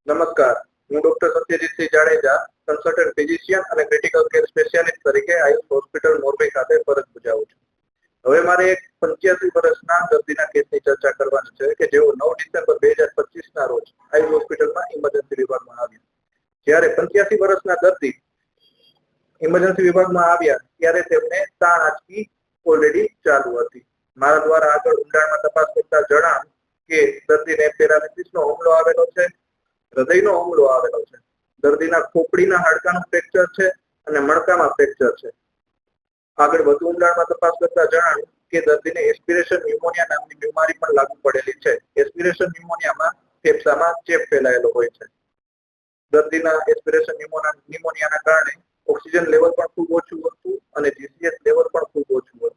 નમસ્કાર, હું doctor Satyajitsinh Jadeja, consultant physician અને ક્રિટિકલ કેર સ્પેશિયાલિસ્ટ તરીકે આયુષ હોસ્પિટલ મોરબી ખાતે ફરજ બજાવું છું. હવે મારે એક 85 વર્ષના દર્દીના કેસની ચર્ચા કરવાની છે કે જેઓ 9 ડિસેમ્બર 2025ના રોજ આયુષ હોસ્પિટલમાં ઇમરજન્સી વિભાગમાં આવ્યા. જ્યારે 85 વર્ષના દર્દી ઇમરજન્સી વિભાગમાં આવ્યા ત્યારે તેમને તાણ આંચકી ઓલરેડી ચાલુ હતી. મારા દ્વારા આગળ ઊંડાણમાં તપાસ કરતા જણાવ્યું કે દર્દીને પેરાલિસિસનો હુમલો આવેલો છે, હૃદયનો હુમલો આવેલો છે, દર્દીના ખોપડીના હાડકાનું ફ્રેક્ચર છે અને મણકામાં ફ્રેક્ચર છે. આગળ વધુ ઊંડાણમાં તપાસ કરતા જણાવ્યું કે દર્દીને એસ્પિરેશન ન્યુમોનિયા નામની બીમારી પણ લાગુ પડેલી છે. એસ્પિરેશન ન્યુમોનિયામાં ફેફસામાં ચેપ ફેલાયેલો હોય છે. દર્દીના એસ્પિરેશન ન્યુમોનિયાના કારણે ઓક્સિજન લેવલ પણ ખૂબ ઓછું હતું અને જીસીએસ લેવલ પણ ખૂબ ઓછું હતું.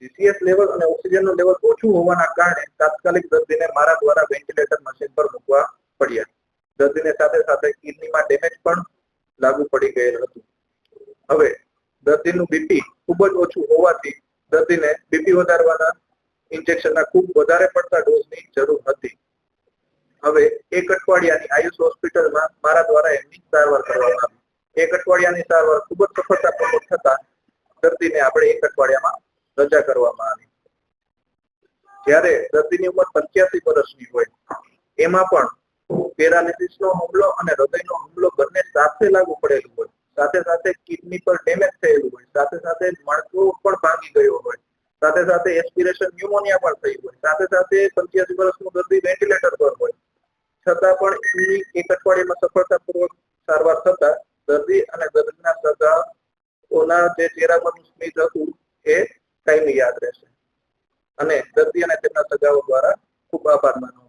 જીસીએસ લેવલ અને ઓક્સિજનનું લેવલ ઓછું હોવાના કારણે તાત્કાલિક દર્દીને મારા દ્વારા વેન્ટિલેટર મશીન પર મૂકવા પડ્યા. દર્દીને સાથે સાથે કિડનીમાં ડેમેજ પણ લાગુ પડી ગયેલ હતું. હવે દર્દીનું બીપી ખૂબ જ ઓછું હોવાથી દર્દીને બીપી વધારવાના ઇન્જેક્શનના ખૂબ વધારે પડતા ડોઝની જરૂર હતી. હવે એક અઠવાડિયાની આયુષ હોસ્પિટલમાં મારા દ્વારા એમની સારવાર કરવામાં આવી. એક અઠવાડિયાની સારવાર ખૂબ જ સફળતાપૂર્વક થતા દર્દીને આપણે એક અઠવાડિયામાં રજા કરવામાં આવી. જ્યારે દર્દીની ઉંમર 85 વર્ષની હોય એમાં પણ પેરાલિસિસનો હુમલો અને હૃદયનો હુમલો બંને સાથે લાગુ પડેલું હોય, સાથે સાથે કિડની પર ડેમેજ થયેલું હોય, સાથે સાથે મણકો પણ ભાંગી ગયો હોય, સાથે સાથે એસ્પિરેશન ન્યુમોનિયા પણ થઈ હોય, સાથે સાથે 85 વર્ષનું દર્દી વેન્ટિલેટર પર હોય, છતાં પણ એની એક અઠવાડિયામાં સફળતાપૂર્વક સારવાર થતા દર્દી અને દર્દીના સગાઓના જે ચહેરા પરનું સ્મિત હતું એ કાયમી યાદ રહેશે અને દર્દી અને તેમના સગાઓ દ્વારા ખૂબ આભાર માનવામાં